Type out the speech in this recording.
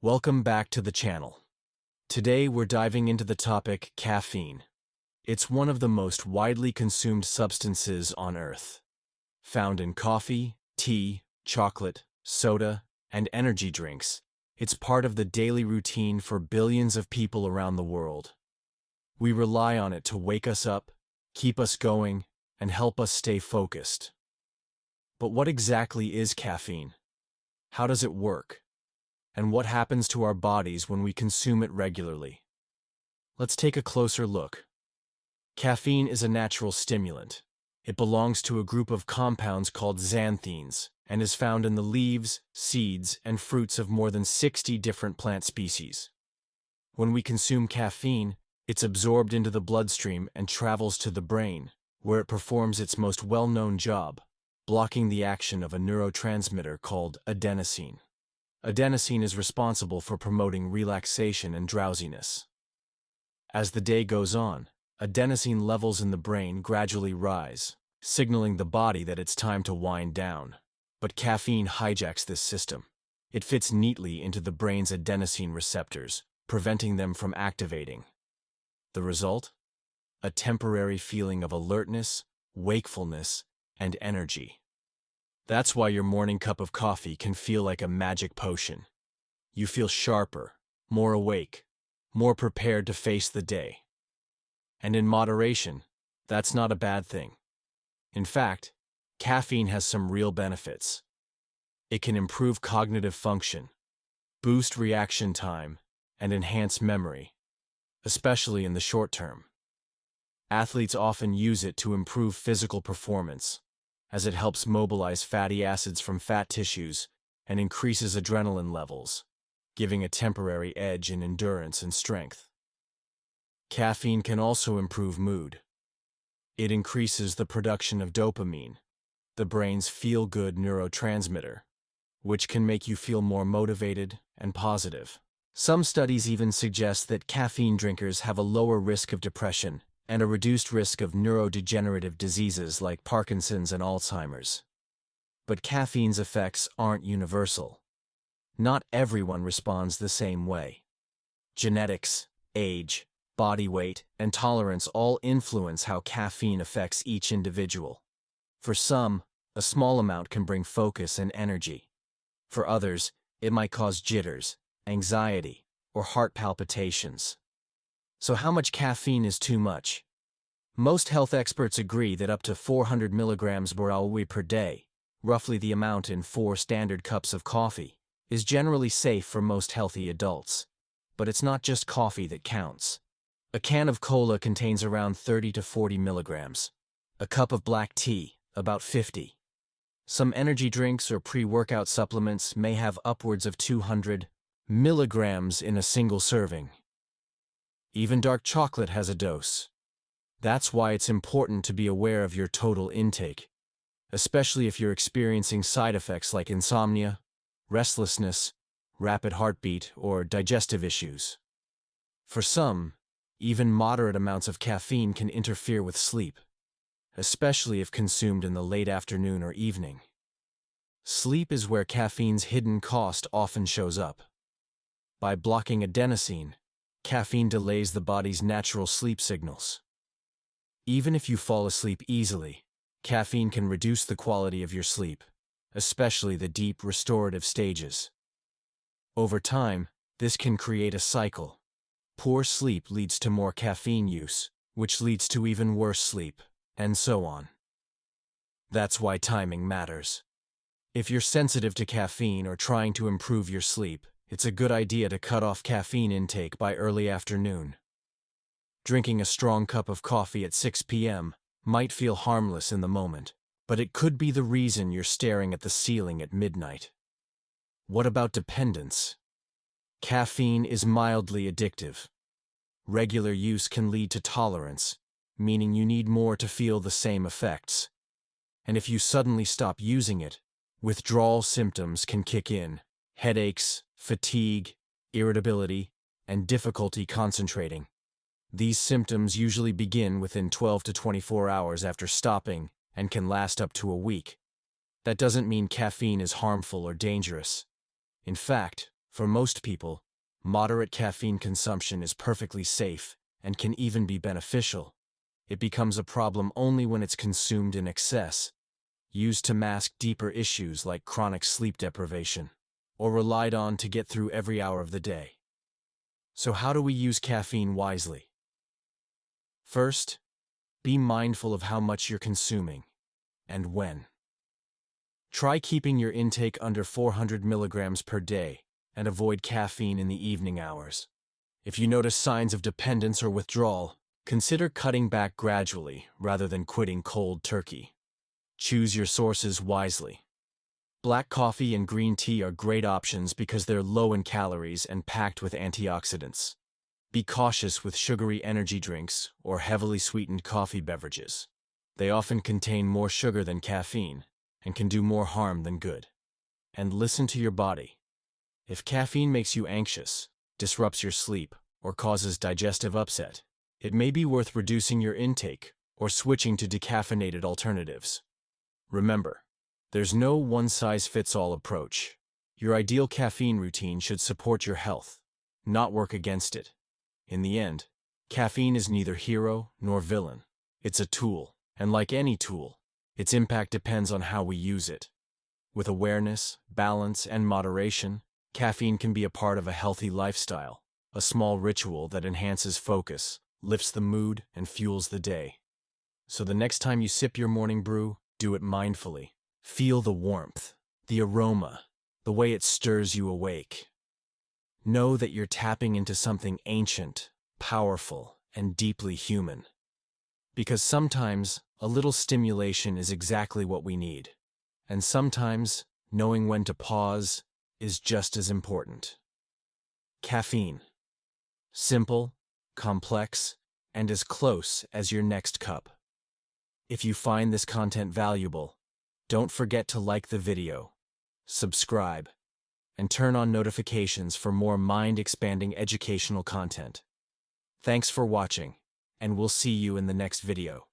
Welcome back to the channel. Today we're diving into the topic caffeine. It's one of the most widely consumed substances on Earth. Found in coffee, tea, chocolate, soda, and energy drinks, it's part of the daily routine for billions of people around the world. We rely on it to wake us up, keep us going, and help us stay focused. But what exactly is caffeine? How does it work? And what happens to our bodies when we consume it regularly? Let's take a closer look. Caffeine is a natural stimulant. It belongs to a group of compounds called xanthines and is found in the leaves, seeds, and fruits of more than 60 different plant species. When we consume caffeine, it's absorbed into the bloodstream and travels to the brain, where it performs its most well-known job, blocking the action of a neurotransmitter called adenosine. Adenosine is responsible for promoting relaxation and drowsiness. As the day goes on, adenosine levels in the brain gradually rise, signaling the body that it's time to wind down. But caffeine hijacks this system. It fits neatly into the brain's adenosine receptors, preventing them from activating. The result? A temporary feeling of alertness, wakefulness, and energy. That's why your morning cup of coffee can feel like a magic potion. You feel sharper, more awake, more prepared to face the day. And in moderation, that's not a bad thing. In fact, caffeine has some real benefits. It can improve cognitive function, boost reaction time, and enhance memory, especially in the short term. Athletes often use it to improve physical performance, as it helps mobilize fatty acids from fat tissues and increases adrenaline levels, giving a temporary edge in endurance and strength. Caffeine can also improve mood. It increases the production of dopamine, the brain's feel-good neurotransmitter, which can make you feel more motivated and positive. Some studies even suggest that caffeine drinkers have a lower risk of depression and a reduced risk of neurodegenerative diseases like Parkinson's and Alzheimer's. But caffeine's effects aren't universal. Not everyone responds the same way. Genetics, age, body weight, and tolerance all influence how caffeine affects each individual. For some, a small amount can bring focus and energy. For others, it might cause jitters, anxiety, or heart palpitations. So how much caffeine is too much? Most health experts agree that up to 400 milligrams per day, roughly the amount in 4 standard cups of coffee, is generally safe for most healthy adults. But it's not just coffee that counts. A can of cola contains around 30 to 40 milligrams. A cup of black tea, about 50. Some energy drinks or pre-workout supplements may have upwards of 200 milligrams in a single serving. Even dark chocolate has a dose. That's why it's important to be aware of your total intake, especially if you're experiencing side effects like insomnia, restlessness, rapid heartbeat, or digestive issues. For some, even moderate amounts of caffeine can interfere with sleep, especially if consumed in the late afternoon or evening. Sleep is where caffeine's hidden cost often shows up. By blocking adenosine, caffeine delays the body's natural sleep signals. Even if you fall asleep easily, caffeine can reduce the quality of your sleep, especially the deep restorative stages. Over time, this can create a cycle. Poor sleep leads to more caffeine use, which leads to even worse sleep, and so on. That's why timing matters. If you're sensitive to caffeine or trying to improve your sleep, it's a good idea to cut off caffeine intake by early afternoon. Drinking a strong cup of coffee at 6 p.m. might feel harmless in the moment, but it could be the reason you're staring at the ceiling at midnight. What about dependence? Caffeine is mildly addictive. Regular use can lead to tolerance, meaning you need more to feel the same effects. And if you suddenly stop using it, withdrawal symptoms can kick in. Headaches, fatigue, irritability, and difficulty concentrating. These symptoms usually begin within 12 to 24 hours after stopping and can last up to a week. That doesn't mean caffeine is harmful or dangerous. In fact, For most people, moderate caffeine consumption is perfectly safe and can even be beneficial. It becomes a problem only when it's consumed in excess, used to mask deeper issues like chronic sleep deprivation, or relied on to get through every hour of the day. So how do we use caffeine wisely? First, be mindful of how much you're consuming and when. Try keeping your intake under 400 milligrams per day and avoid caffeine in the evening hours. If you notice signs of dependence or withdrawal, consider cutting back gradually rather than quitting cold turkey. Choose your sources wisely. Black coffee and green tea are great options because they're low in calories and packed with antioxidants. Be cautious with sugary energy drinks or heavily sweetened coffee beverages. They often contain more sugar than caffeine and can do more harm than good. And listen to your body. If caffeine makes you anxious, disrupts your sleep, or causes digestive upset, it may be worth reducing your intake or switching to decaffeinated alternatives. Remember, there's no one-size-fits-all approach. Your ideal caffeine routine should support your health, not work against it. In the end, caffeine is neither hero nor villain. It's a tool, and like any tool, its impact depends on how we use it. With awareness, balance, and moderation, caffeine can be a part of a healthy lifestyle, a small ritual that enhances focus, lifts the mood, and fuels the day. So the next time you sip your morning brew, do it mindfully. Feel the warmth, the aroma, the way it stirs you awake. Know that you're tapping into something ancient, powerful, and deeply human. Because sometimes a little stimulation is exactly what we need. And sometimes knowing when to pause is just as important. Caffeine. Simple, complex, and as close as your next cup. If you find this content valuable, don't forget to like the video, subscribe, and turn on notifications for more mind-expanding educational content. Thanks for watching, and we'll see you in the next video.